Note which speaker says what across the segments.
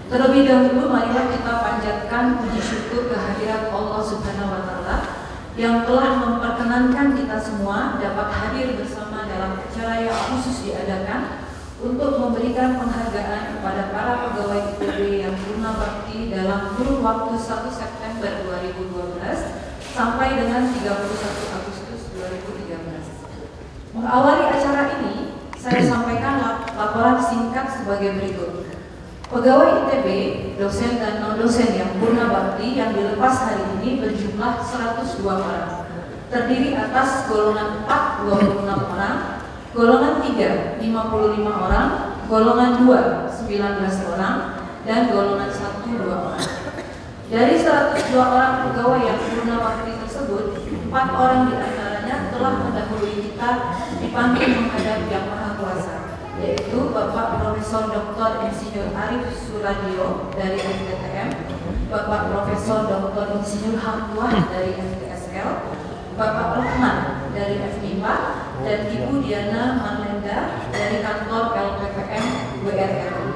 Speaker 1: Terlebih dahulu marilah kita panjatkan puji syukur kehadirat Allah Subhanahu wa Ta'ala yang telah memperkenankan kita semua dapat hadir bersama dalam acara yang khusus diadakan untuk memberikan penghargaan kepada para pegawai ITB yang purna bakti dalam kurun waktu 1 September 2012 sampai dengan 31 Agustus 2013. Mengawali acara ini, saya sampaikan laporan singkat sebagai berikut. Pegawai ITB, dosen dan non-dosen yang purna bakti yang dilepas hari ini berjumlah 102 orang. Terdiri atas golongan 4, 26 orang, golongan 3, 55 orang, golongan 2, 19 orang, dan golongan 1, 2 orang. Dari 102 orang pegawai yang purna bakti tersebut, 4 orang diantaranya telah mendahului kita dipanggil menghadap Yang Maha Kuasa, yaitu Bapak Profesor Dr. Insinyur Arif Suradio dari FTTM, Bapak Profesor Dr. Insinyur Hamduah dari FTSL, Bapak Rahman dari FMIPA, dan Ibu Diana Manlenda dari kantor LPPM WRRI.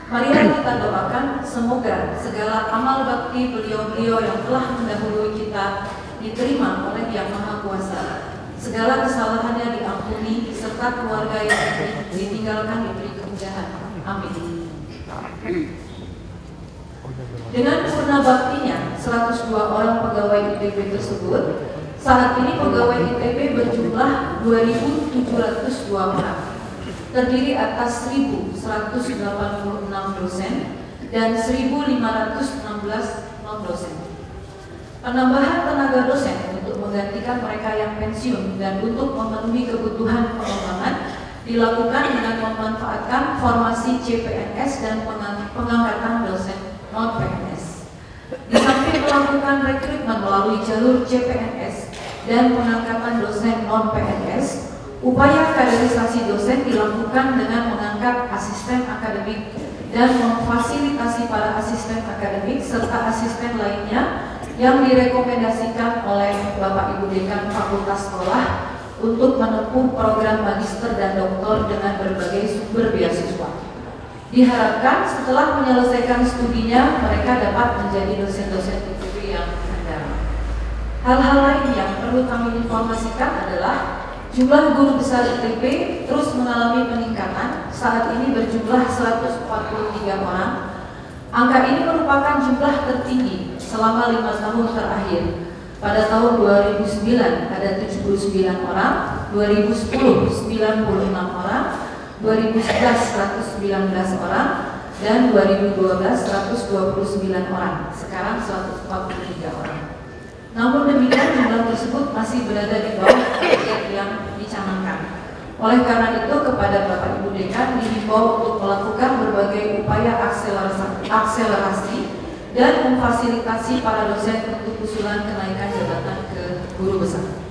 Speaker 1: Marilah kita doakan semoga segala amal bakti beliau-beliau yang telah mendahului kita diterima oleh Yang Maha Kuasa. Segala kesalahannya diampuni serta keluarga yang ditinggalkan diberi kemudahan. Amin. Dengan purna baktinya 102 orang pegawai ITB tersebut, saat ini pegawai ITB berjumlah 2.702 orang, terdiri atas 1.186 dosen dan 1.516 non-dosen. Penambahan tenaga dosen untuk menggantikan mereka yang pensiun dan untuk memenuhi kebutuhan pengembangan dilakukan dengan memanfaatkan formasi CPNS dan pengangkatan dosen non-PNS. Di samping melakukan rekrutmen melalui jalur CPNS dan pengangkatan dosen non-PNS, upaya kaderisasi dosen dilakukan dengan mengangkat asisten akademik dan memfasilitasi para asisten akademik serta asisten lainnya yang direkomendasikan oleh Bapak Ibu Dekan Fakultas Sekolah untuk menempuh program magister dan doktor dengan berbagai sumber beasiswa. Diharapkan setelah menyelesaikan studinya, mereka dapat menjadi dosen-dosen ITB yang handal. Hal-hal lain yang perlu kami informasikan adalah jumlah guru besar ITB terus mengalami peningkatan, saat ini berjumlah 143 orang. Angka ini merupakan jumlah tertinggi selama 5 tahun terakhir. Pada tahun 2009 ada 79 orang, 2010 96 orang, 2011 119 orang, dan 2012 129 orang. Sekarang 143 orang. Namun demikian jumlah tersebut masih berada di bawah target yang dicanangkan. Oleh karena itu kepada Bapak Ibu Dekan dihimbau untuk melakukan berbagai upaya akselerasi dan memfasilitasi para dosen untuk usulan kenaikan jabatan ke guru besar.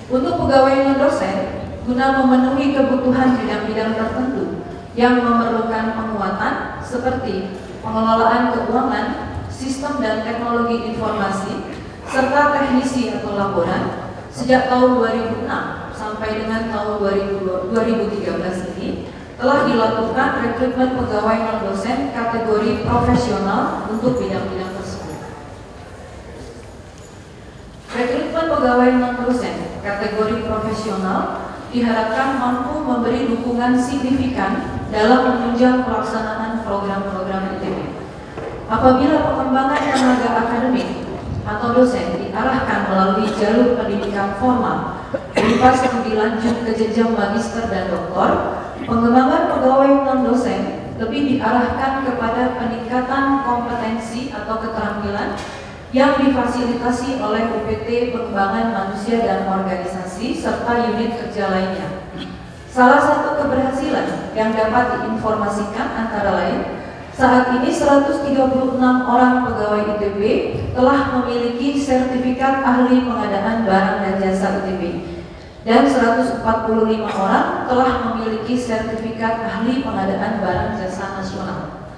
Speaker 1: Untuk pegawai non-dosen, guna memenuhi kebutuhan bidang-bidang tertentu yang memerlukan penguatan seperti pengelolaan keuangan, sistem dan teknologi informasi, serta teknisi atau laporan, sejak tahun 2006 sampai dengan tahun 2013 ini telah dilakukan rekrutmen pegawai non-dosen kategori profesional untuk bidang-bidang tersebut. Rekrutmen pegawai non-dosen kategori profesional diharapkan mampu memberi dukungan signifikan dalam menunjang pelaksanaan program-program ITB. Apabila pengembangan tenaga akademik atau dosen diarahkan melalui jalur pendidikan formal berupa studi lanjut ke jenjang magister dan doktor, pengembangan pegawai non-dosen lebih diarahkan kepada peningkatan kompetensi atau keterampilan yang difasilitasi oleh UPT Pengembangan Manusia dan Organisasi serta unit kerja lainnya. Salah satu keberhasilan yang dapat diinformasikan antara lain, saat ini 136 orang pegawai ITB telah memiliki sertifikat ahli pengadaan barang dan jasa ITB dan 145 orang telah memiliki sertifikat ahli pengadaan barang jasa nasional.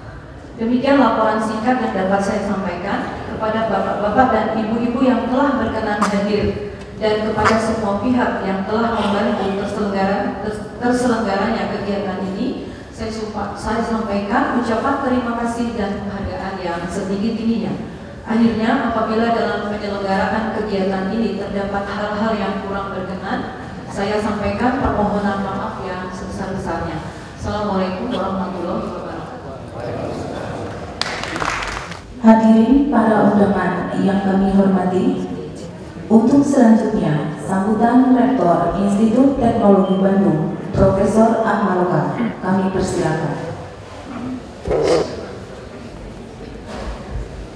Speaker 1: Demikian laporan singkat yang dapat saya sampaikan kepada bapak-bapak dan ibu-ibu yang telah berkenan hadir dan kepada semua pihak yang telah membantu terselenggaranya kegiatan ini. saya sampaikan ucapan terima kasih dan penghargaan yang setinggi-tingginya. Akhirnya, apabila dalam penyelenggaraan kegiatan ini terdapat hal-hal yang kurang berkenan, saya sampaikan permohonan maaf yang sebesar-besarnya. Assalamualaikum warahmatullahi wabarakatuh.
Speaker 2: Hadirin para undangan yang kami hormati, untuk selanjutnya sambutan Rektor Institut Teknologi Bandung, Profesor Ahmaroka, kami persilakan.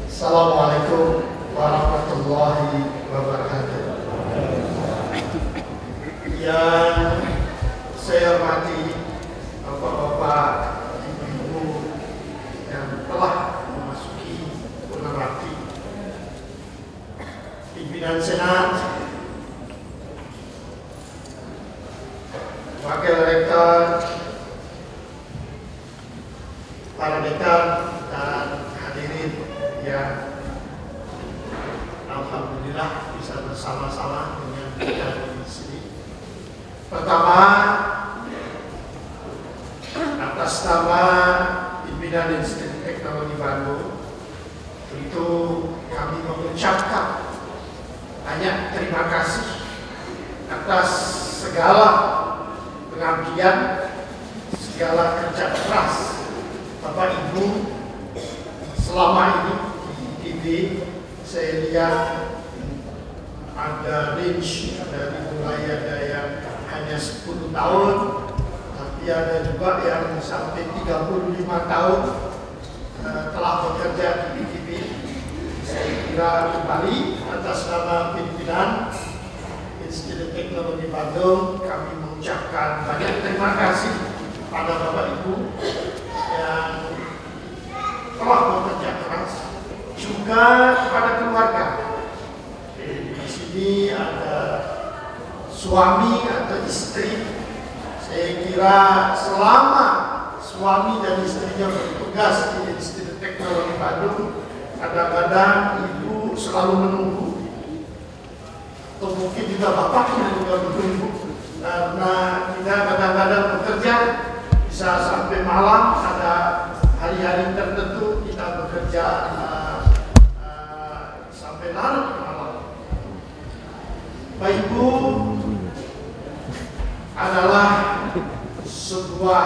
Speaker 3: Assalamualaikum warahmatullahi wabarakatuh. Yang saya hormati Bapak-bapak, Ibu-ibu yang telah memasuki purnabakti, pimpinan Senat, Wakil Rektor, para dekan, dan hadirin yang alhamdulillah bisa bersama-sama dengan kita di sini. Pertama, atas nama pimpinan Institut Teknologi Bandung, tentu kami mengucapkan banyak terima kasih atas segala pengabdian, segala kerja keras Bapak Ibu selama ini di ITB. Saya lihat ada range dari mulai ada yang hanya 10 tahun, tapi ada juga yang sampai 35 tahun telah bekerja di ITB. Saya kira kembali atas nama pimpinan Institut Teknologi Bandung, kami mengucapkan banyak terima kasih pada Bapak Ibu yang telah bekerja keras, juga kepada keluarga. Di sini ada suami atau istri. Saya kira selama suami dan istrinya bertugas di Institut Teknologi Bandung, kadang-kadang ibu selalu menunggu, atau mungkin juga bapaknya juga menunggu, karena kita kadang-kadang bekerja bisa sampai malam, ada hari-hari tertentu kita bekerja sampai larut malam. Bapak Ibu, adalah sebuah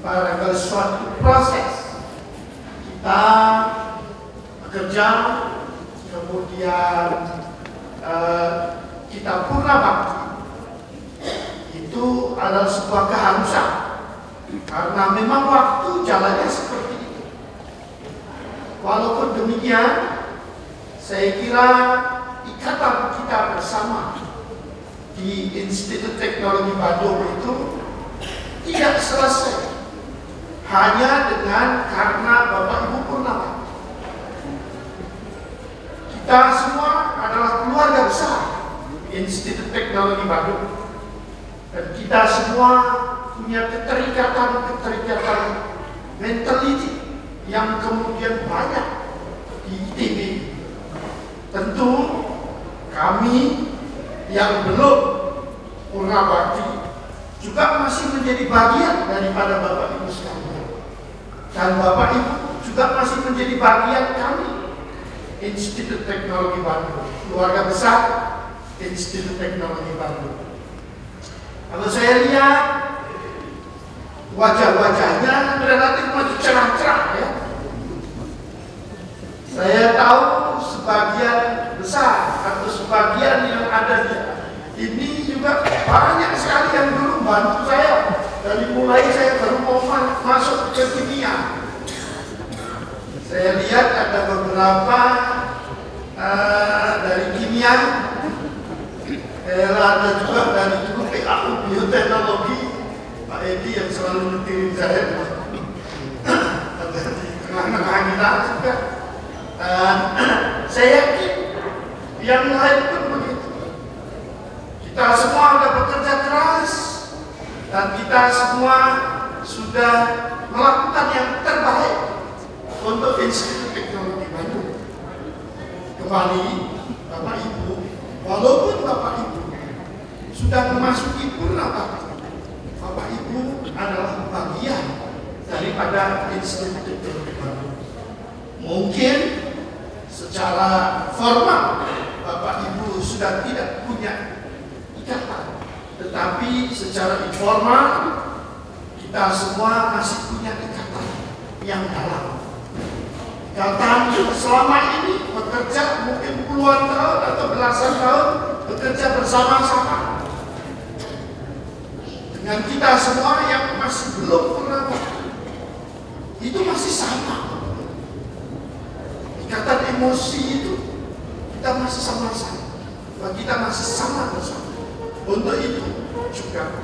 Speaker 3: barangkali suatu proses kita bekerja, kemudian kita purna bakti. Itu adalah sebuah keharusan, karena memang waktu jalannya seperti itu. Walaupun demikian, saya kira ikatan kita bersama di Institut Teknologi Bandung itu tidak selesai hanya dengan karena Bapak Ibu purna bakti. Kita semua adalah keluarga besar Institut Teknologi Bandung, dan kita semua punya keterikatan mentality yang kemudian banyak di ITB. Tentu kami yang belum purna bakti juga masih menjadi bagian daripada Bapak Ibu sekalian, dan Bapak Ibu juga masih menjadi bagian kami Institut Teknologi Bandung, keluarga besar Institut Teknologi Bandung. Kalau saya lihat wajah-wajahnya relatif masih cerah-cerah ya. Saya tahu sebagian besar atau sebagian yang ada di ini juga banyak sekali yang dulu bantu saya dari mulai saya baru mau masuk ke kimia. Saya lihat ada beberapa dari kimia, ada juga dari dulu PAU bioteknologi, Pak Edi yang selalu netirin saya, ada di tengah-tengah kita juga. Saya yakin yang lain pun begitu. Kita semua sudah bekerja keras, dan kita semua sudah melakukan yang terbaik untuk Institut Teknologi Bandung. Kembali Bapak Ibu, walaupun Bapak Ibu sudah memasuki purna bakti. Bapak Ibu adalah bagian daripada Institut Teknologi Bandung. Mungkin secara formal Bapak Ibu sudah tidak punya ikatan, tetapi secara informal kita semua masih punya ikatan yang dalam. Ikatan selama ini bekerja mungkin puluhan tahun atau belasan tahun bekerja bersama-sama dengan kita semua yang masih belum pernah bakti. Itu masih sama. Ikatan emosi itu kita masih sama-sama. Kita masih sama bersama. Untuk itu juga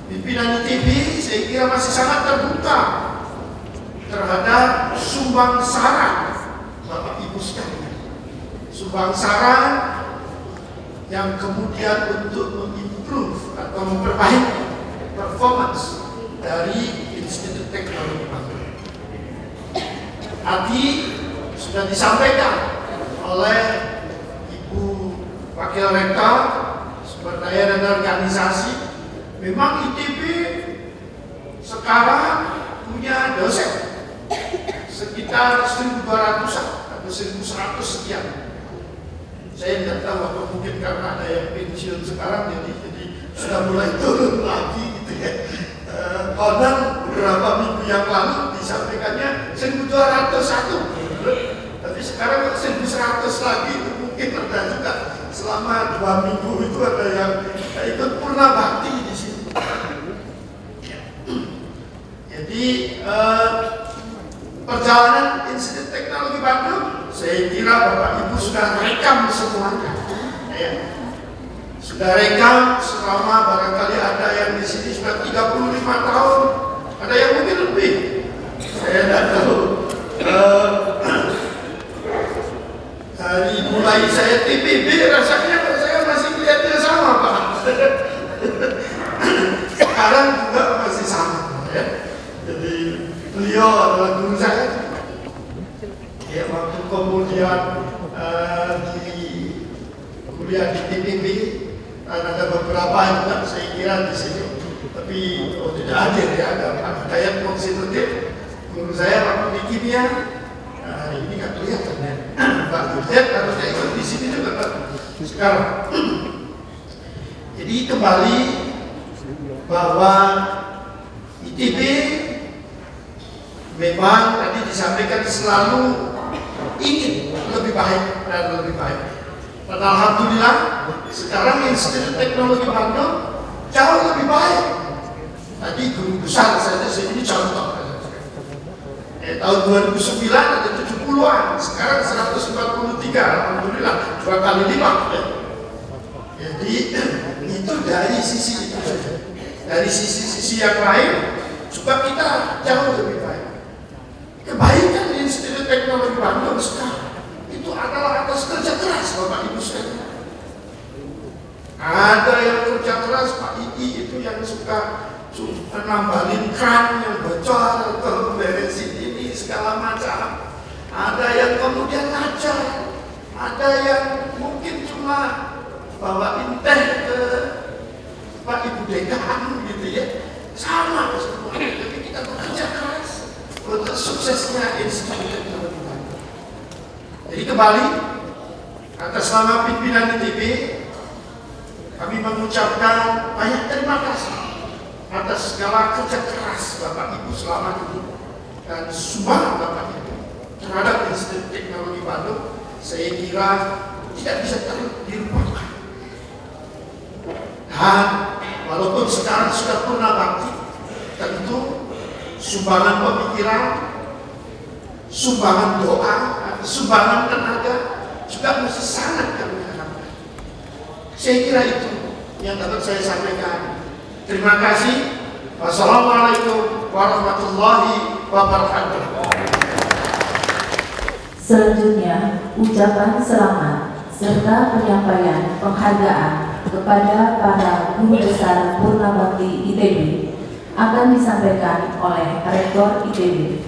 Speaker 3: pimpinan ITB saya kira masih sangat terbuka terhadap sumbang saran Bapak Ibu sekalian. Sumbang saran yang kemudian untuk mengimprove atau memperbaiki performance dari Institut Teknologi Bandung. Tadi sudah disampaikan oleh Ibu Wakil Rektor Sumber Daya dan Organisasi, memang ITB sekarang punya dosen sekitar 1.200-an atau 1.100 sekian. Saya tidak tahu apa mungkin karena ada yang pensiun sekarang jadi sudah mulai turun lagi gitu ya. Konon beberapa minggu yang lalu disampaikannya 1.201, tapi sekarang 1.100 lagi. Itu mungkin ada juga selama 2 minggu itu ada yang ikut purna bakti di sini. Jadi perjalanan Institut Teknologi Bandung, saya kira Bapak Ibu sudah rekam semuanya. Ya. Sudah rekam selama barangkali ada yang di sini sudah 35 tahun, ada yang mungkin lebih. Saya tidak tahu. Dari mulai saya TPB rasanya saya masih melihatnya sama, Pak. Sekarang juga masih sama, ya. Jadi beliau adalah guru saya. Ya, waktu kemudian di kuliah di TPB ada beberapa juga saya kira di sini, tapi tidak hadir ya. Ada Pak Hidayat Konstitutif, guru saya waktu di kimia. Ini nggak kelihatan ya. Pak Hidayat harusnya ikut di sini juga Pak. Sekarang. Jadi kembali bahwa ITB memang tadi disampaikan selalu ingin lebih baik dan lebih baik. Dan alhamdulillah sekarang Institut Teknologi Bandung jauh lebih baik. Tadi guru besar saja ini contoh. Tahun 2009 ada 70-an, sekarang 143, alhamdulillah 2 kali lipat. Jadi itu dari sisi itu saja. Dari sisi yang lain juga kita jauh lebih baik. Kebaikan Institut Teknologi Bandung sekarang itu adalah atas kerja keras Bapak Ibu sekalian. Ada yang kerja keras, Pak Iki itu yang suka nambahin kran yang bocor atau beresin ini segala macam. Ada yang kemudian ngajar, ada yang mungkin cuma bawain teh ke Pak Ibu dekan gitu ya. Sama semua. Jadi kita bekerja keras untuk suksesnya Institut Teknologi Bandung. Jadi kembali atas nama pimpinan ITB kami mengucapkan banyak terima kasih atas segala kerja keras Bapak Ibu selama ini dan sumbangan Bapak Ibu terhadap Institut Teknologi Bandung. Saya kira tidak bisa dilupakan. Dan walaupun sekarang sudah purna bakti, tentu sumbangan pemikiran, sumbangan doa, sumbangan tenaga juga masih sangat kami harapkan. Saya kira itu yang dapat saya sampaikan. Terima kasih. Wassalamualaikum warahmatullahi wabarakatuh.
Speaker 2: Selanjutnya, ucapan selamat serta penyampaian penghargaan kepada para guru besar Purna Bakti ITB akan disampaikan oleh Rektor ITB.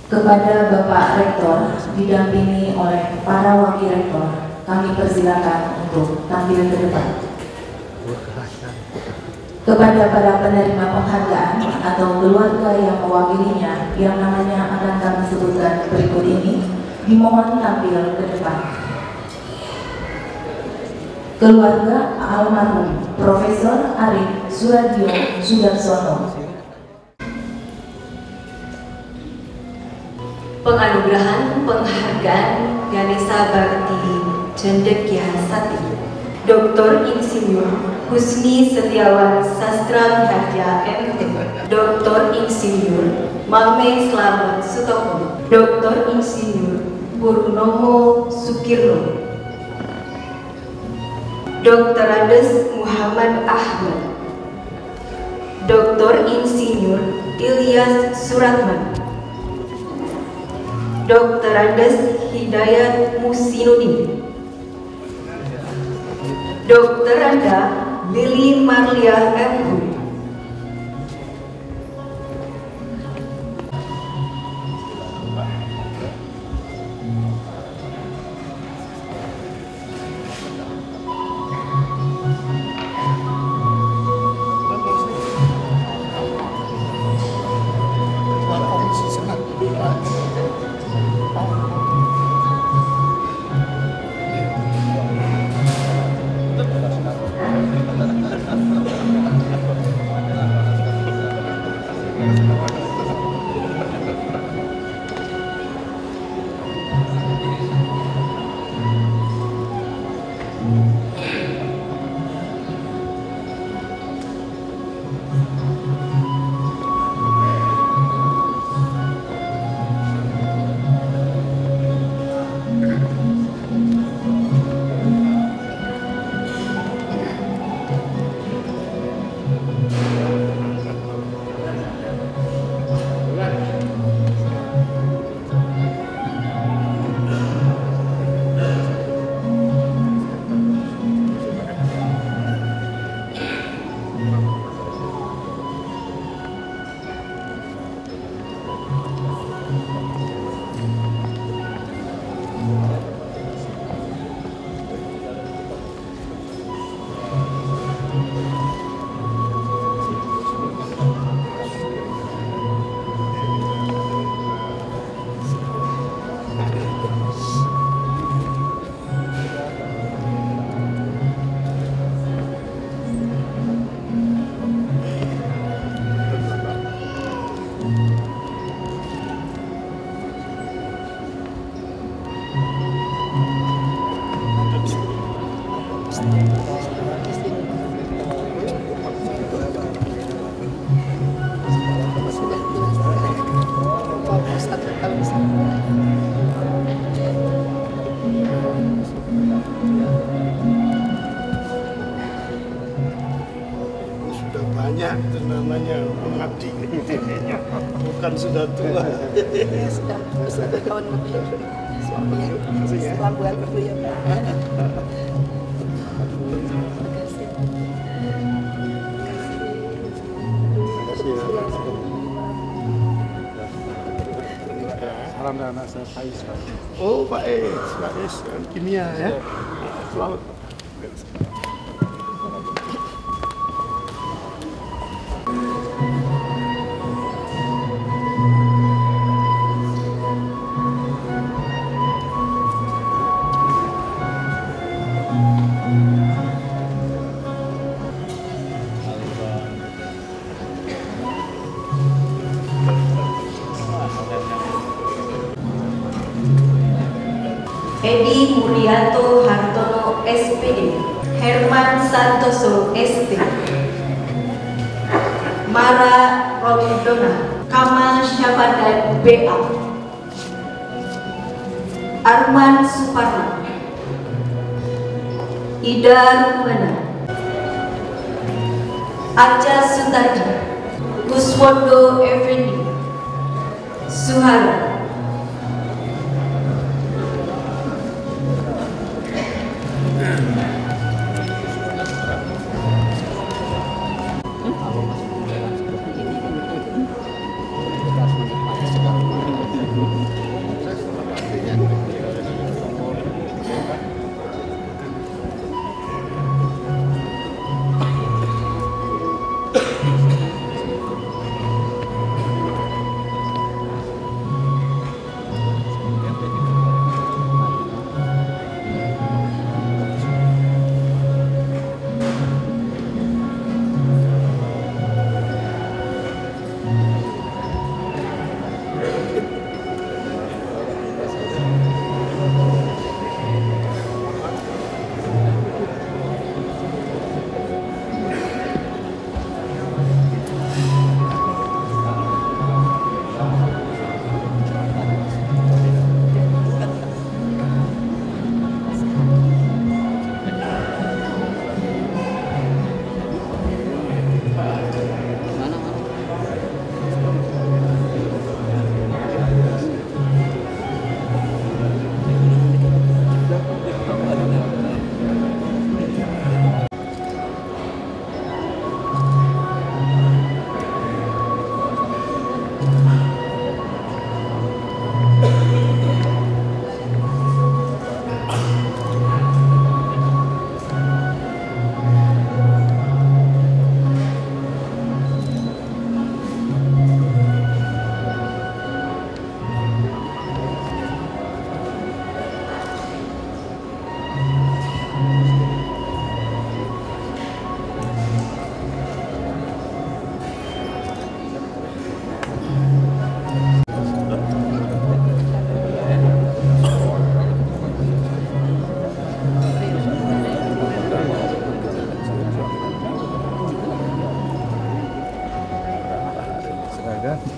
Speaker 2: Kepada Bapak Rektor didampingi oleh para wakil rektor, kami persilakan untuk tampil ke depan. Kepada para penerima penghargaan atau keluarga yang mewakilinya yang namanya akan kami sebutkan berikut ini, dimohon tampil ke depan. Keluarga almarhum Profesor Arif Suradio Sudarsono.
Speaker 4: Penganugerahan penghargaan Ganesha Bakti Cendekia Sati Dr. Insinyur Husni Setiawan Sastra Miharja MT, Dr. Insinyur Mame Slamet Sutopo, Dr. Insinyur Purnomo Sukirno, Dr. Andes Muhammad Ahmad, Dr. Insinyur Ilyas Suratman, Dr. Andes Hidayat Musinudin, Dr. Anda Lili Marlia M.
Speaker 3: Sudah banyak itu namanya mengabdi, bukan sudah tua.
Speaker 5: Sudah bertahun lebih. Pelabuhan dulu ya Pak.
Speaker 6: Salam dari anak saya Faiz.
Speaker 3: Oh Faiz, kimia ya. Selamat.
Speaker 4: Edi Murianto Hartono SPD, Herman Santoso ST, Mara Romdona, Kamal Syafadan BA, Arman Suparno, Ida Rumana, Aca Sutadi, Guswondo Effendi, Suhara,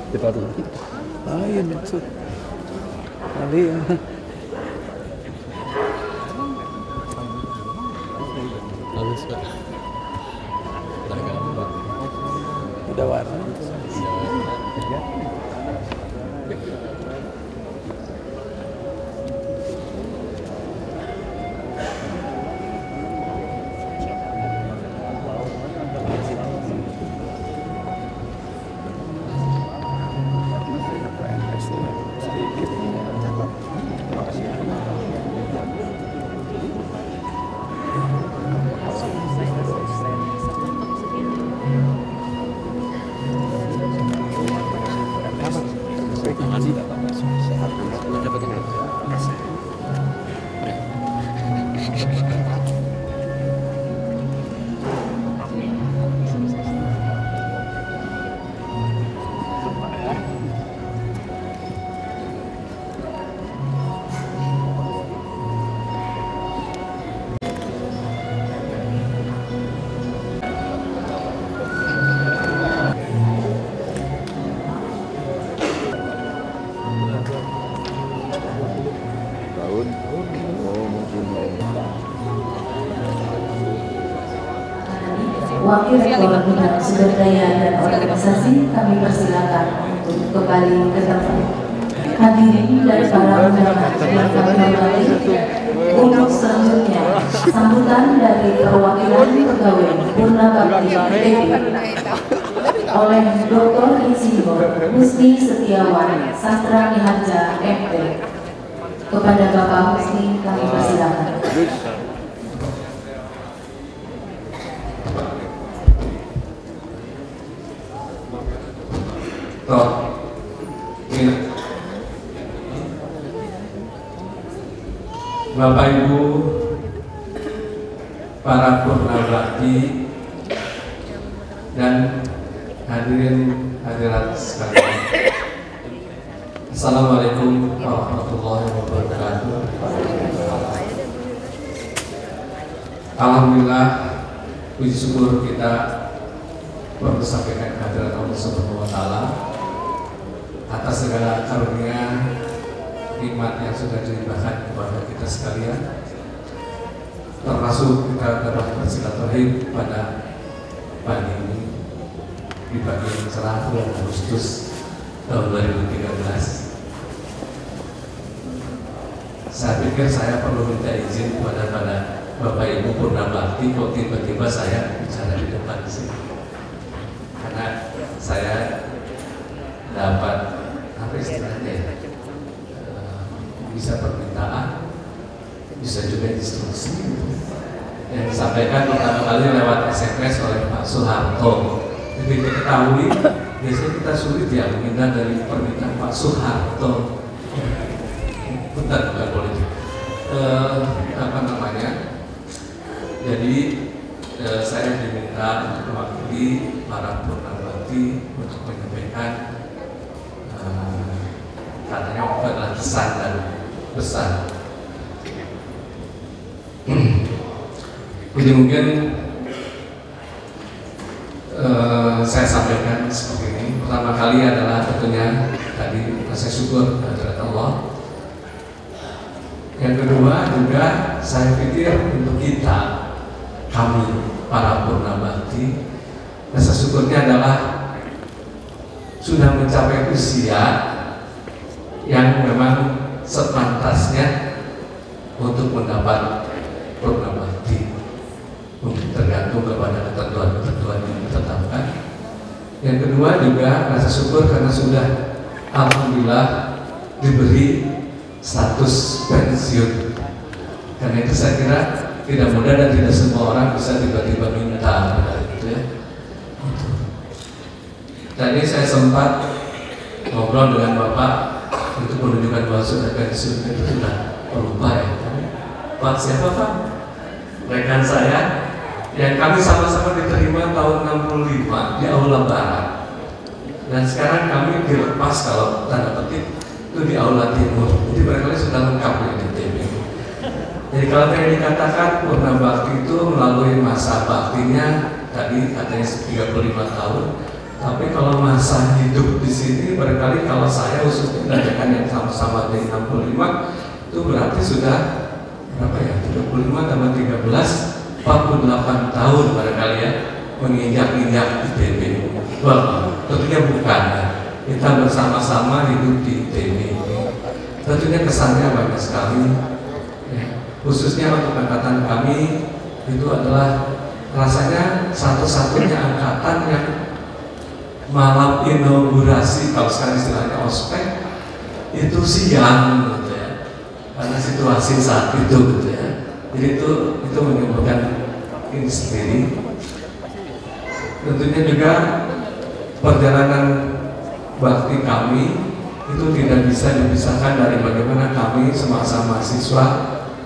Speaker 6: Kita tuh. Ah, iya maksud. Kali ya. Halus Pak. Udah warna.
Speaker 2: Wakil Rektor Bidang Sumber Daya dan Organisasi kami persilakan untuk kembali ke tempat. Hadirin dari para undangan yang kami hormati, untuk selanjutnya sambutan dari perwakilan pegawai Purna Bakti ITB oleh Dr. Insinyur Husni Setiawan Sastra Miharja MP. Kepada Bapak Husni kami persilakan.
Speaker 7: Bapak Ibu, para Purna Bakti dan hadirin hadirat sekalian. Assalamualaikum warahmatullahi wabarakatuh. Alhamdulillah, puji syukur kita perlu sampaikan kehadirat Allah Subhanahu wa Ta'ala atas segala karunia nikmat yang sudah dilimpahkan kepada kita sekalian, termasuk kita dapat bersilaturahim pada pagi ini di pagi yang cerah bulan Agustus tahun 2013. Saya pikir saya perlu minta izin kepada Bapak Ibu Purna Bakti kok tiba-tiba saya bicara di depan di sini, karena saya dapat apa istilahnya ya, bisa permintaan, bisa juga instruksi yang disampaikan pertama kali lewat SMS oleh Pak Soeharto Jadi diketahui biasanya kita sulit ya menghindar dari permintaan Pak Soeharto. Bukan politik. Apa namanya? Jadi saya diminta untuk mewakili para purnabakti untuk menyampaikan katanya adalah pesan dan pesan. Jadi mungkin saya sampaikan seperti ini. Pertama kali adalah tentunya tadi rasa syukur kepada Allah. Yang kedua juga saya pikir untuk kita, kami para purnabakti, rasa syukurnya adalah sudah mencapai usia yang memang sepantasnya untuk mendapat purnabakti, tergantung kepada ketentuan-ketentuan yang ditetapkan. Yang kedua juga rasa syukur karena sudah alhamdulillah diberi status pensiun. Karena itu saya kira tidak mudah dan tidak semua orang bisa tiba-tiba minta gitu ya. Tadi saya sempat ngobrol dengan Bapak untuk menunjukkan bahwa sudah pensiun itu sudah lupa ya. Pak siapa Pak? Rekan saya yang kami sama-sama diterima tahun 65 di Aula Barat. Dan sekarang kami dilepas kalau tanda petik itu di Aula Timur. Jadi barangkali sudah lengkap ya di TB. Jadi kalau tadi dikatakan purnabakti itu melalui masa baktinya tadi katanya 35 tahun. Tapi kalau masa hidup di sini barangkali kalau saya khususnya mengadakan yang sama-sama dari 65 itu berarti sudah berapa ya? 35 tambah 13 48 tahun barangkali ya menginjak-injak ITB. Wah, tentunya bukan ya. Kita bersama-sama hidup di ITB. Tentunya kesannya banyak sekali ya. Khususnya untuk angkatan kami itu adalah rasanya satu-satunya angkatan yang malam inaugurasi, kalau sekarang istilahnya ospek itu siang gitu ya, karena situasi saat itu gitu ya. Jadi itu menimbulkan ini sendiri. Tentunya juga perjalanan bakti kami itu tidak bisa dipisahkan dari bagaimana kami semasa mahasiswa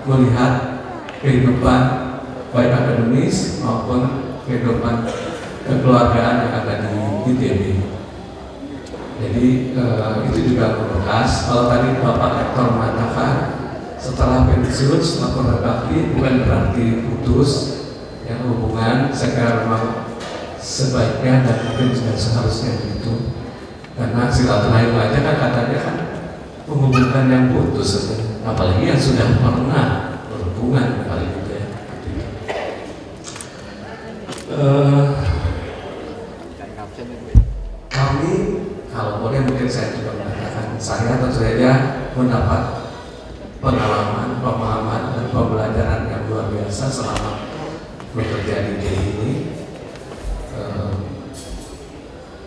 Speaker 7: melihat kehidupan baik akademis maupun kehidupan kekeluargaan yang ada di ITB. Jadi itu juga membekas. Kalau tadi Bapak Rektor mengatakan setelah pensiun, setelah purnabakti bukan berarti putus yang hubungan. Saya kira memang sebaiknya dan mungkin juga seharusnya begitu. Karena silaturahim aja kan katanya kan menghubungkan yang putus, apalagi yang sudah pernah berhubungan kali gitu ya. Kami kalau boleh mungkin saya juga mengatakan saya tentu saja mendapat pengalaman, pemahaman dan pembelajaran yang luar biasa selama bekerja di DI ini.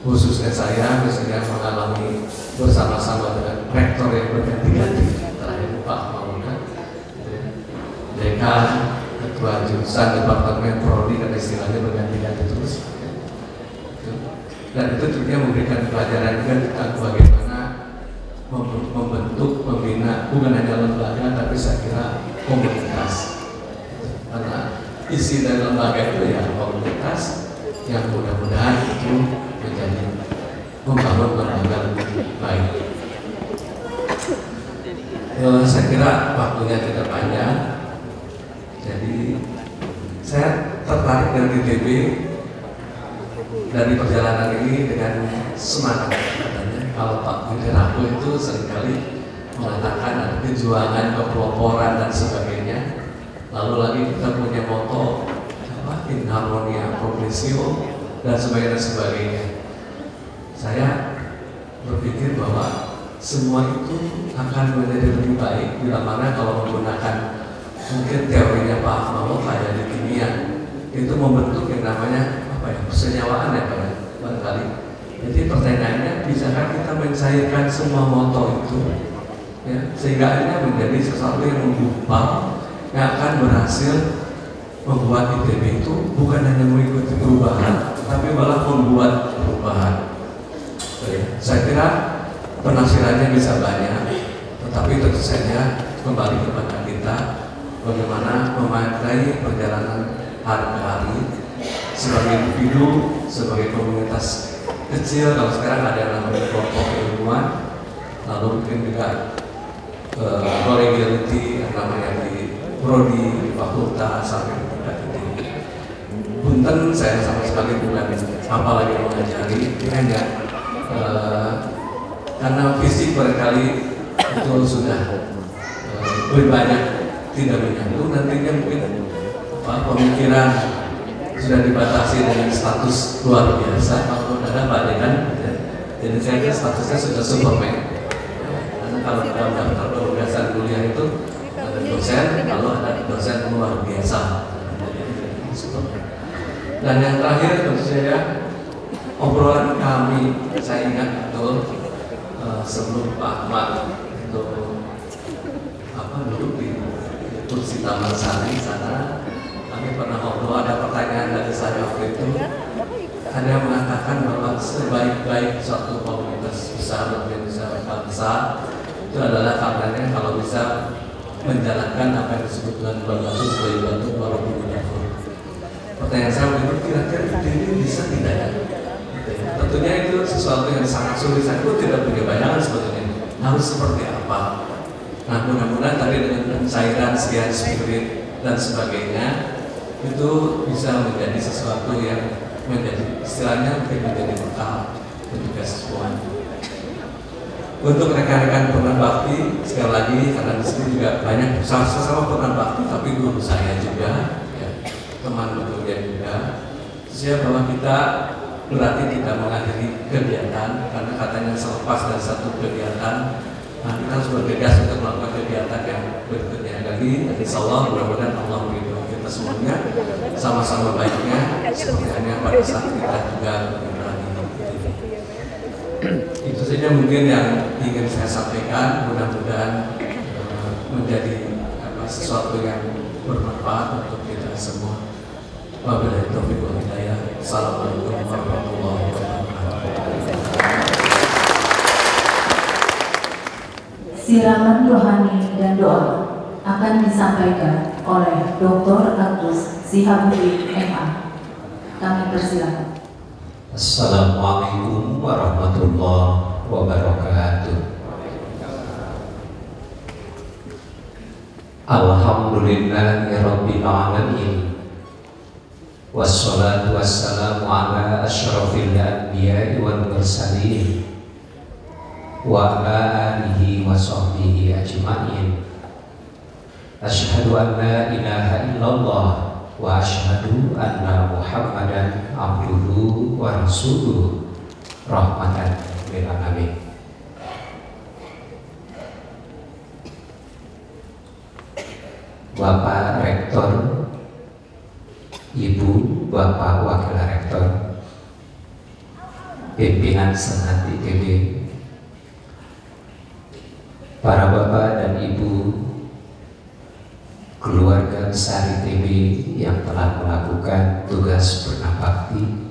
Speaker 7: Khususnya saya misalnya mengalami bersama-sama dengan rektor yang berganti-ganti, terakhir Pak Maulana, dekan, ketua jurusan, departemen prodi, dan istilahnya berganti-ganti terus. Dan itu tentunya memberikan pelajaran juga tentang bagaimana membentuk, membina bukan hanya lembaga tapi saya kira komunitas. Karena isi dari lembaga itu ya komunitas yang mudah-mudahan itu menjadi membangun lembaga lebih baik. Saya kira waktunya tidak panjang, jadi saya tertarik dengan ITB dari perjalanan ini dengan semangat katanya. Kalau Pak Widiranto itu seringkali mengatakan ada kejuangan, kepeloporan dan sebagainya. Lalu lagi kita punya moto in harmonia progressio dan sebagainya. Saya berpikir bahwa semua itu akan menjadi lebih baik bila mana kalau menggunakan mungkin teorinya Pak Ahmad kayak di kimia itu membentuk yang namanya persenyawaan ya Pak barangkali. Jadi pertanyaannya, bisakah kita mencairkan semua moto itu ya, sehingga akhirnya menjadi sesuatu yang menggumpal yang akan berhasil membuat ITB itu bukan hanya mengikuti perubahan tapi malah membuat perubahan. Saya kira penafsirannya bisa banyak, tetapi tentu saja kembali kepada kita bagaimana memaknai perjalanan hari-hari sebagai individu, sebagai komunitas kecil. Kalau sekarang ada yang namanya kelompok ilmuwan, lalu mungkin juga kolegiality yang namanya di prodi, di fakultas, sampai ke tingkat tinggi. Punten saya sama sekali bukan apalagi mengajari, ini hanya karena fisik barangkali itu sudah lebih banyak tidak menyambung, nantinya mungkin pemikiran sudah dibatasi dengan status luar biasa, maupun ada badan, jadi saya kira statusnya sudah superman. Karena kalau dalam daftar penugasan kuliah itu ada dosen, lalu ada dosen luar biasa. Dan yang terakhir tentu saja obrolan kami, saya ingat betul sebelum Pak Ahmad itu duduk di kursi Taman Sari sana, kami pernah ngobrol, ada pertanyaan dari saya waktu itu, ada yang mengatakan bahwa sebaik-baik suatu komunitas besar dan besar bangsa itu adalah karenanya kalau bisa menjalankan apa yang disebut dengan balasun bayibatu warahmatullahi. Pertanyaan saya waktu itu, kira-kira ini bisa tidak ya? Tentunya itu sesuatu yang sangat sulit. Saya pun tidak punya bayangan sebetulnya harus seperti apa. Nah, mudah-mudahan tadi dengan pencairan sekian spirit dan sebagainya itu bisa menjadi sesuatu yang menjadi istilahnya menjadi bekal untuk kita semua. Untuk rekan-rekan pernah bakti, sekali lagi karena di sini juga banyak sesama pernah bakti, tapi guru saya juga, ya, teman bekerja juga. Saya bahwa kita berarti tidak mengakhiri kegiatan, karena katanya selepas dari satu kegiatan, nah kita harus bergegas untuk melakukan kegiatan yang berikutnya lagi. Dan insya Allah mudah-mudahan Allah memberitahu kita semuanya sama-sama baiknya seperti yang pada saat kita juga berani. Itu saja mungkin yang ingin saya sampaikan. Mudah-mudahan menjadi sesuatu yang bermanfaat untuk kita semua. Wabillahi taufiq wal hidayah. Assalamualaikum warahmatullahi wabarakatuh.
Speaker 2: Siraman rohani dan doa akan disampaikan oleh Dr. Agus Sihabuddin MA. Kami persilakan.
Speaker 8: Assalamualaikum warahmatullahi wabarakatuh. Alhamdulillahirabbil alamin. Wassalatu wassalamu ala asyrafil anbiya'i wal mursalin wa ala alihi wa sahbihi ajma'in. Asyhadu an la ilaha illallah wa asyhadu anna Muhammadan abduhu wa rasuluh rahmatan lil alamin. Bapak Rektor, Ibu, Bapak Wakil Rektor, pimpinan Senat ITB, para Bapak dan Ibu, keluarga besar ITB yang telah melakukan tugas berbakti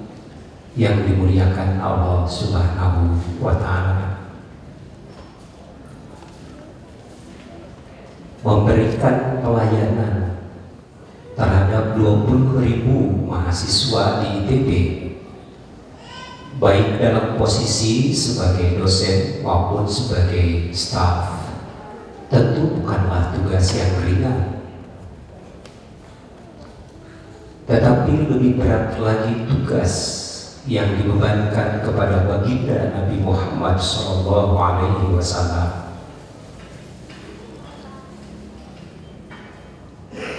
Speaker 8: yang dimuliakan Allah Subhanahu wa Ta'ala, memberikan pelayanan terhadap 20.000 mahasiswa di ITB, baik dalam posisi sebagai dosen maupun sebagai staf. Tentu bukanlah tugas yang ringan, tetapi lebih berat lagi tugas yang dibebankan kepada baginda Nabi Muhammad SAW.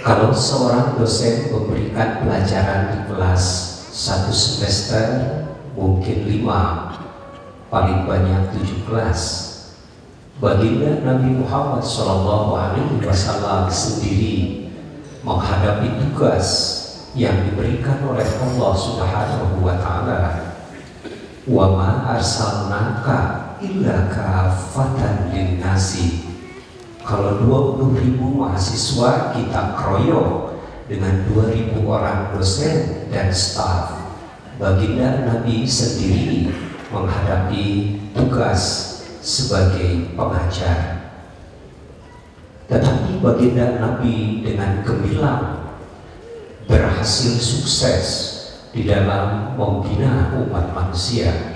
Speaker 8: Kalau seorang dosen memberikan pelajaran di kelas 1 semester mungkin 5, paling banyak 7 kelas, baginda Nabi Muhammad SAW sendiri menghadapi tugas yang diberikan oleh Allah Subhanahu wa Ta'ala. Wa ma arsalnaka illa kafatan linnasi. Kalau 20.000 mahasiswa kita kroyok dengan 2.000 orang dosen dan staf, baginda Nabi sendiri menghadapi tugas sebagai pengajar. Tetapi baginda Nabi dengan gemilang berhasil sukses di dalam membina umat manusia.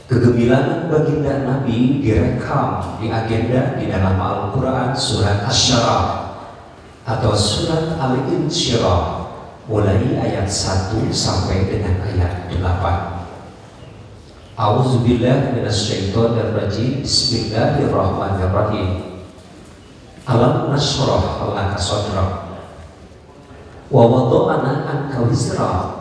Speaker 8: Kegemilangan baginda Nabi direkam di agenda di dalam Al-Quran surat Asy-Syarah atau surat Al-Insyirah mulai ayat 1 sampai dengan ayat 8. A'udzubillahi minasyaitonirrajim. Bismillahirrahmanirrahim. Alam nashrah laka sadrak wa wada'na anka wizrak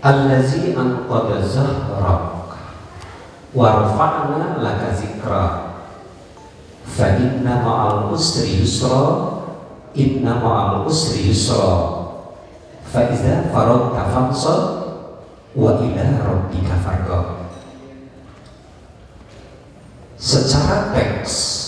Speaker 8: allazi anqadha zahrak wa rafa'na laka zikrak fa inna ma'al usri yusra inna ma'al usri yusra fa idza faragta fansab wa ila rabbika farghab. Secara teks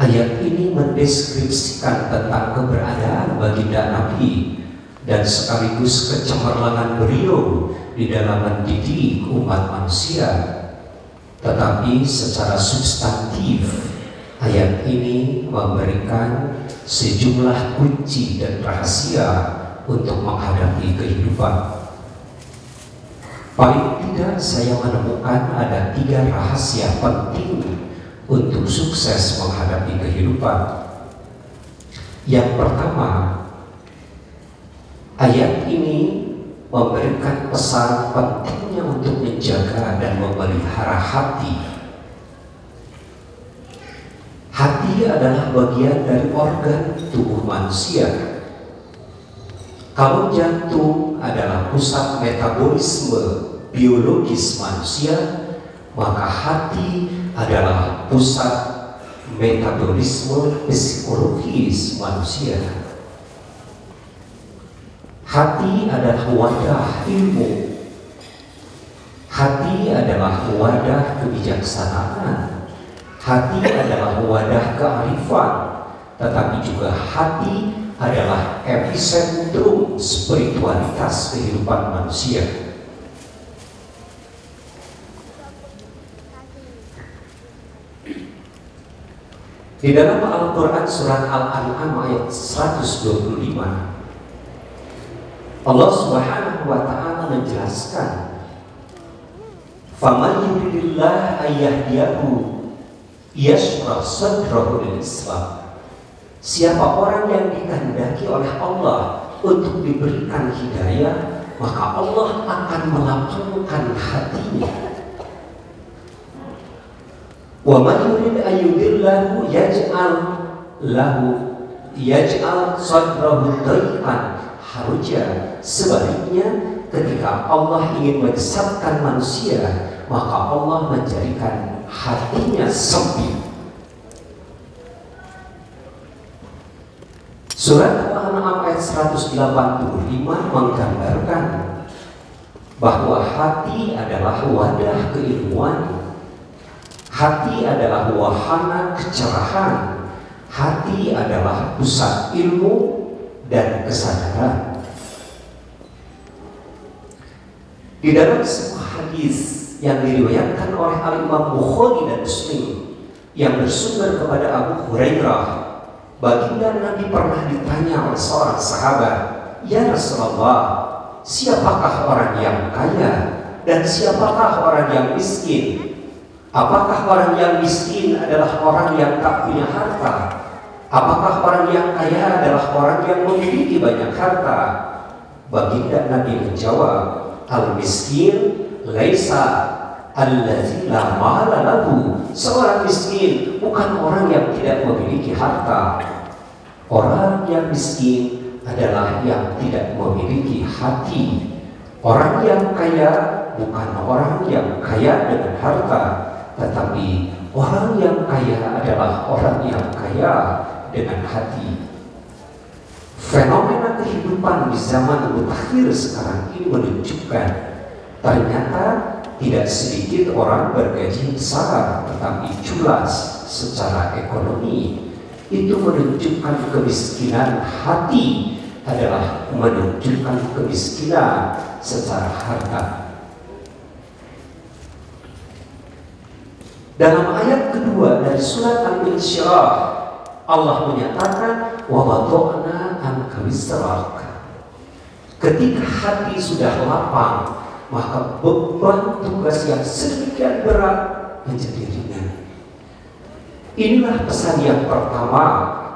Speaker 8: ayat ini mendeskripsikan tentang keberadaan baginda Nabi dan sekaligus kecemerlangan beliau di dalam mendidik umat manusia. Tetapi secara substantif ayat ini memberikan sejumlah kunci dan rahasia untuk menghadapi kehidupan. Paling tidak saya menemukan ada 3 rahasia penting untuk sukses menghadapi kehidupan. Yang pertama, ayat ini memberikan pesan pentingnya untuk menjaga dan memelihara hati. Hati adalah bagian dari organ tubuh manusia. Kalau jantung adalah pusat metabolisme biologis manusia, maka hati adalah pusat metabolisme psikologis manusia. Hati adalah wadah ilmu. Hati adalah wadah kebijaksanaan. Hati adalah wadah kearifan. Tetapi juga hati adalah epicentrum spiritualitas kehidupan manusia. Di dalam Al-Quran surat Al-An'am ayat 125, Allah Subhanahu wa Ta'ala menjelaskan, "Faman yuridillah ayyahdiyahu yashrah sadrahu lil Islam." Siapa orang yang dikehendaki oleh Allah untuk diberikan hidayah, maka Allah akan melapangkan hatinya. Wa man yurid ayyudillahu yaj'al sadrahu dayqan haruja. Sebaliknya, ketika Allah ingin menyesatkan manusia, maka Allah menjadikan hatinya sempit. Surat Al-An'am ayat 185 menggambarkan bahwa hati adalah wadah keilmuan. Hati adalah wahana kecerahan. Hati adalah pusat ilmu dan kesadaran. Di dalam sebuah hadis yang diriwayatkan oleh Al-Imam Bukhari dan Muslim yang bersumber kepada Abu Hurairah, baginda Nabi pernah ditanya oleh seorang sahabat, "Ya Rasulullah, siapakah orang yang kaya dan siapakah orang yang miskin? Apakah orang yang miskin adalah orang yang tak punya harta? Apakah orang yang kaya adalah orang yang memiliki banyak harta?" Baginda Nabi menjawab, "Al-miskin laisa allazi la mala lahu." Seorang miskin bukan orang yang tidak memiliki harta. Orang yang miskin adalah yang tidak memiliki hati. Orang yang kaya bukan orang yang kaya dengan harta, tetapi orang yang kaya adalah orang yang kaya dengan hati. Fenomena kehidupan di zaman mutakhir sekarang ini menunjukkan ternyata tidak sedikit orang bergaji besar tetapi culas secara ekonomi. Itu menunjukkan kemiskinan hati adalah menunjukkan kemiskinan secara harta. Dalam ayat kedua dari surat Al-Insyirah, Allah menyatakan wa wada'na anka wisrak. Ketika hati sudah lapang, maka beban tugas yang sedemikian berat menjadi ringan. Inilah pesan yang pertama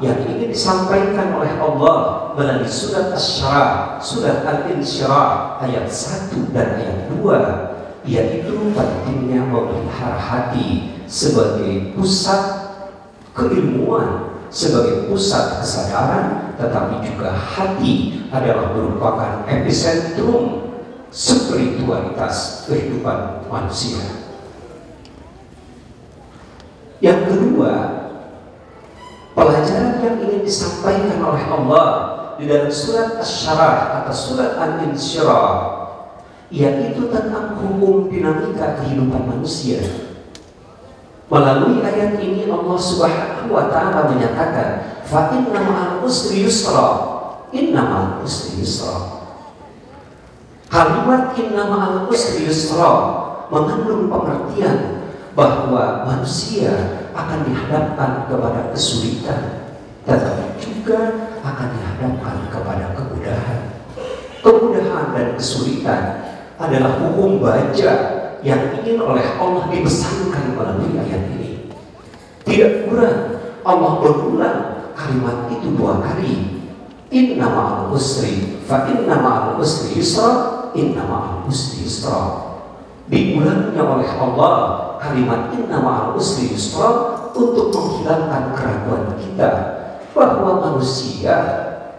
Speaker 8: yang ingin disampaikan oleh Allah melalui surat Asy-Syura, surat Al-Insyirah ayat 1 dan ayat 2, yaitu pentingnya memelihara hati sebagai pusat keilmuan, sebagai pusat kesadaran, tetapi juga hati adalah merupakan epicentrum spiritualitas kehidupan manusia. Yang kedua, pelajaran yang ingin disampaikan oleh Allah di dalam surat Asy-Syura atau surat Al-Insyirah, yaitu tentang hukum dinamika kehidupan manusia. Melalui ayat ini Allah Subhanahu wa Ta'ala menyatakan, fa inna ma'al usri yusra, inna ma'al usri yusra. Kalimat inna ma'al usri yusra mengandung pengertian bahwa manusia akan dihadapkan kepada kesulitan, tetapi juga akan dihadapkan kepada kemudahan. Kemudahan dan kesulitan adalah hukum baja yang ingin oleh Allah dipesankan melalui ayat ini. Tidak kurang Allah berulang kalimat itu 2 kali. Inna ma'al usri fa inna ma'al usri yusra, inna ma'al usri yusra. Diulangnya oleh Allah kalimat inna ma'al usri yusra untuk menghilangkan keraguan kita bahwa manusia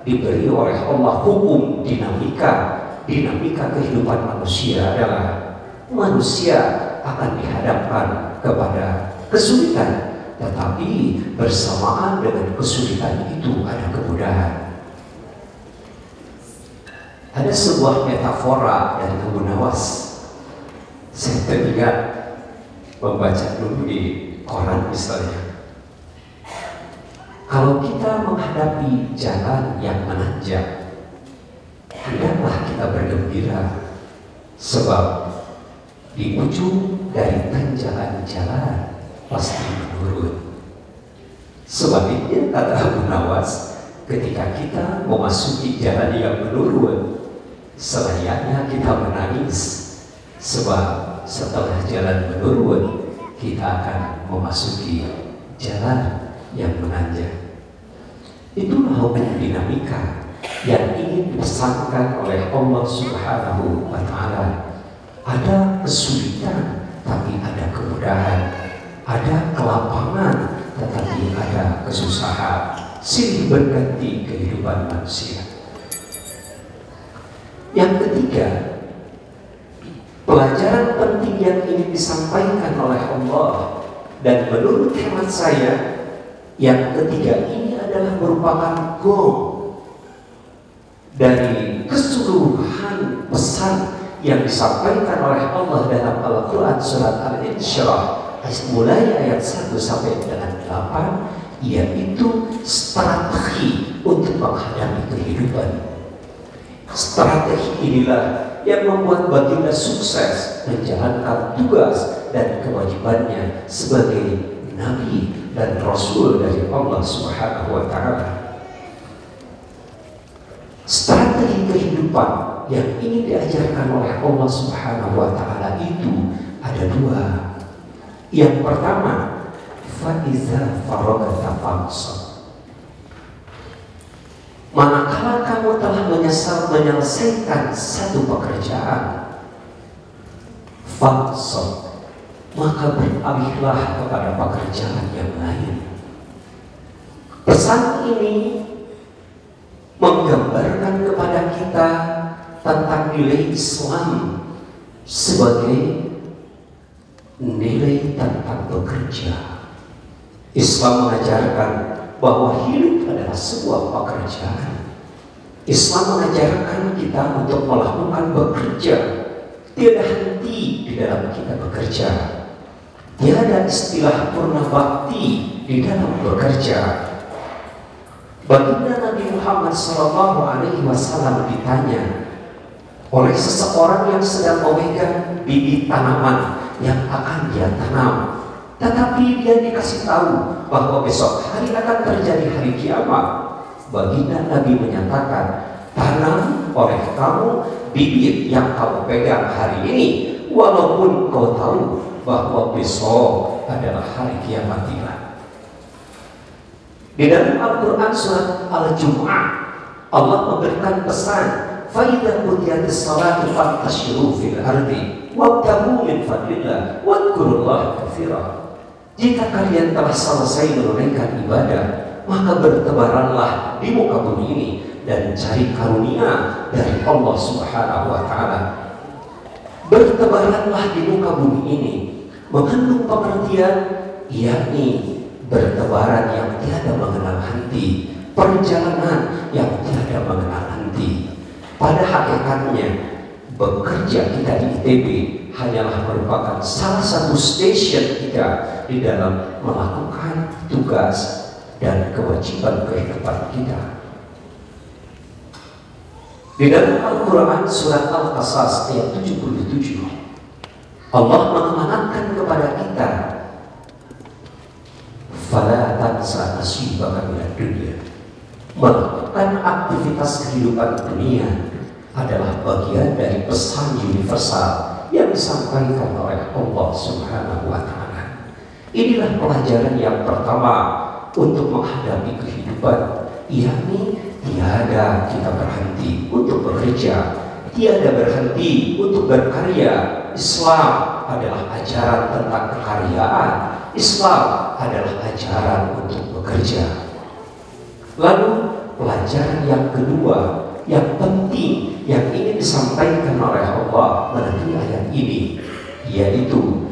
Speaker 8: diberi oleh Allah hukum dinamika. Dinamika kehidupan manusia adalah manusia akan dihadapkan kepada kesulitan, tetapi bersamaan dengan kesulitan itu ada kemudahan. Ada sebuah metafora dari Abu Nawas. Saya teringat membaca dulu di koran misalnya. Kalau kita menghadapi jalan yang menanjak, hendaklah kita bergembira, sebab di ujung dari tanjakan jalan pasti menurun. Sebaliknya, kata Abu Nawas, ketika kita memasuki jalan yang menurun, selayaknya kita menangis, sebab setelah jalan menurun kita akan memasuki jalan yang menanjak. Itulah hukum dinamika yang ingin dipesankan oleh Allah Subhanahu wa Ta'ala. Ada kesulitan, tapi ada kemudahan. Ada kelapangan, tetapi ada kesusahan. Silih berganti kehidupan manusia. Yang ketiga, pelajaran penting yang ingin disampaikan oleh Allah, dan menurut hemat saya, yang ketiga ini adalah merupakan gong dari keseluruhan pesan yang disampaikan oleh Allah dalam Al-Quran surat Al-Insyirah mulai ayat 1 sampai dengan 8, yaitu strategi untuk menghadapi kehidupan. Strategi inilah yang membuat baginda sukses menjalankan tugas dan kewajibannya sebagai Nabi dan Rasul dari Allah Subhanahu wa Ta'ala. Strategi kehidupan yang ingin diajarkan oleh Allah Subhanahu wa Ta'ala itu ada 2. Yang pertama, faiza faragta fansab. Manakala kamu telah menyelesaikan satu pekerjaan, fansab, maka beralihlah kepada pekerjaan yang lain. Pesan ini menggambarkan kepada kita tentang nilai Islam sebagai nilai tentang bekerja. Islam mengajarkan bahwa hidup adalah sebuah pekerjaan. Islam mengajarkan kita untuk melakukan bekerja, tiada henti di dalam kita bekerja. Tiada istilah purna bakti di dalam bekerja. Baginda Nabi Muhammad Muhammad SAW ditanya oleh seseorang yang sedang memegang bibit tanaman yang akan dia tanam, tetapi dia dikasih tahu bahwa besok hari akan terjadi hari kiamat, baginda Nabi menyatakan, tanam oleh kamu bibit yang kamu pegang hari ini, walaupun kau tahu bahwa besok adalah hari kiamat tiba. Di dalam Al-Quran surat Al-Jum'ah, Allah memberikan pesan, فَإِذَا قُضِيَتِ الصَّلَاةُ فَانْتَشِرُوا فِي الْأَرْضِ وَابْتَغُوا مِنْ فَضْلِ اللَّهِ وَاذْكُرُوا اللَّهَ كَثِيرًا. Jika kalian telah selesai menunaikan ibadah, maka bertebaranlah di muka bumi ini dan cari karunia dari Allah Subhanahu wa Ta'ala. Bertebaranlah di muka bumi ini mengandung pengertian, yakni bertebaran yang tiada mengenal henti, perjalanan yang tiada mengenal henti. Pada hakikatnya, bekerja kita di ITB hanyalah merupakan salah satu stasiun kita di dalam melakukan tugas dan kewajiban kehidupan kita. Di dalam Al-Quran surat Al-Qasas ayat 77, Allah mengamanatkan kepada kita, fala tansa nasibaka minad dunya. Melakukan aktivitas kehidupan dunia adalah bagian dari pesan universal yang disampaikan oleh Allah Subhanahu wa Ta'ala. Inilah pelajaran yang pertama untuk menghadapi kehidupan, yakni tiada kita berhenti untuk bekerja, tiada berhenti untuk berkarya. Islam adalah ajaran tentang kekaryaan. Islam adalah ajaran untuk bekerja. Lalu pelajaran yang kedua yang penting yang ingin disampaikan oleh Allah melalui ayat ini, yaitu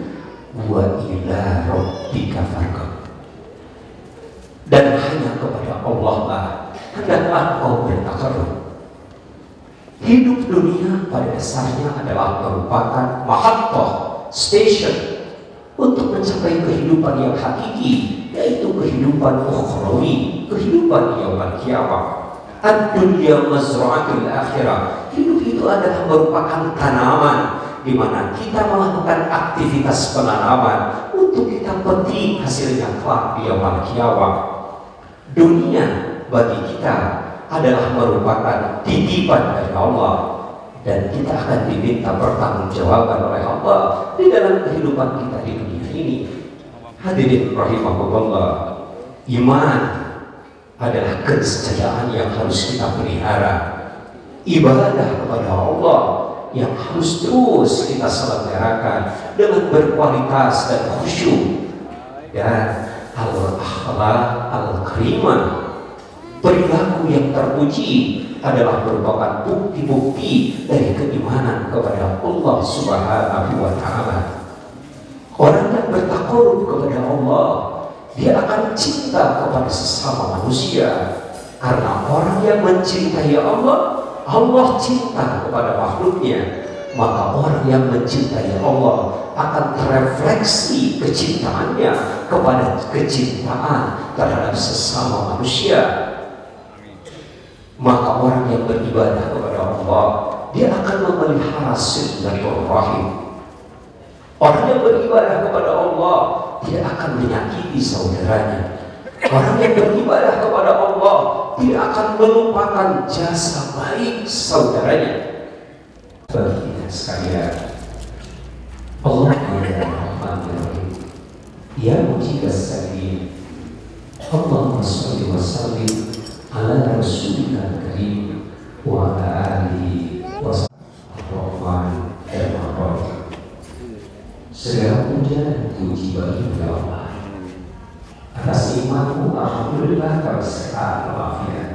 Speaker 8: wa ila rabbika farghab. Dan hanya kepada Allah lah hendaklah kau bertakarrub. Hidup dunia pada dasarnya adalah merupakan mahabbah, station untuk mencapai kehidupan yang hakiki, yaitu kehidupan ukhrawi, kehidupan yaumul qiyamah. Ad-dunya mazra'atul akhirah. Hidup itu adalah merupakan tanaman di mana kita melakukan aktivitas penanaman untuk kita petik hasilnya kelak di yaumul qiyamah. Dunia bagi kita adalah merupakan titipan dari Allah, dan kita akan diminta pertanggungjawaban oleh Allah di dalam kehidupan kita di dunia ini. Hadirin rahimahullah, iman adalah keniscayaan yang harus kita pelihara. Ibadah kepada Allah yang harus terus kita selenggarakan dengan berkualitas dan khusyuk. Dan al-akhlaq al-karimah, perilaku yang terpuji, adalah merupakan bukti-bukti dari keimanan kepada Allah Subhanahu wa Ta'ala. Orang yang bertakarub kepada Allah, dia akan cinta kepada sesama manusia. Karena orang yang mencintai Allah, Allah cinta kepada makhluknya. Maka orang yang mencintai Allah akan terefleksi kecintaannya kepada kecintaan terhadap sesama manusia. Maka orang yang beribadah kepada Allah, dia akan memelihara silaturahim. Orang yang beribadah kepada Allah, dia akan menyakiti saudaranya. Orang yang beribadah kepada Allah, dia akan melupakan jasa baik saudaranya. Bagi kita sekalian, Allah Ar-Rahmanir-Rahim, ya mujibas salim, Allahumma sholli wa sallim ala rasulika karim wa ala alihi wa sahbihi Ar-Rahman. Segala puja dan puji bagi Allah atas nikmatmu, alhamdulillah, kebersamaan walafiat.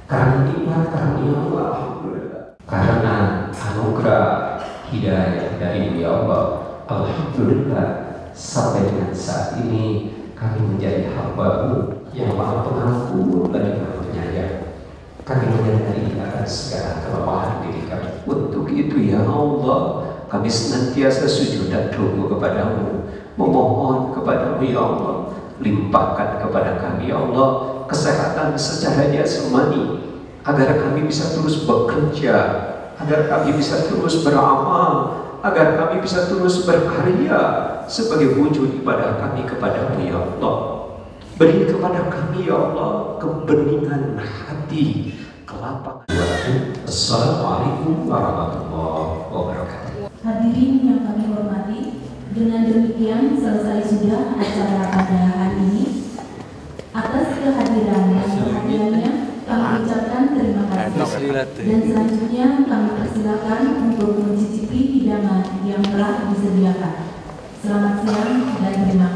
Speaker 8: Karena nikmat karunia-Mu, alhamdulillah. Karena anugerah hidayah dari Allah, alhamdulillah, sampai dengan saat ini kami menjadi hamba-Mu yang maha pengampun dan maha penyayang. Kami menyadari akan segala kelemahan diri kami. Untuk itu ya Allah, kami senantiasa sujud dan tunduk kepada-Mu, memohon kepada-Mu ya Allah, limpahkan kepada kami ya Allah kesehatan secara jasmani, agar kami bisa terus bekerja, agar kami bisa terus beramal, agar kami bisa terus berkarya sebagai wujud ibadah kami kepada-Mu ya Allah. Beri kepada kami ya Allah kebeningan hati, kelapangan. Assalamualaikum warahmatullahi wabarakatuh.
Speaker 2: Hadirin yang kami hormati, dengan demikian selesai sudah acara pada hari ini. Atas kehadiran dan perhatiannya kami ucapkan terima kasih. Dan selanjutnya kami persilakan untuk mencicipi hidangan yang telah disediakan. Selamat siang dan terima kasih.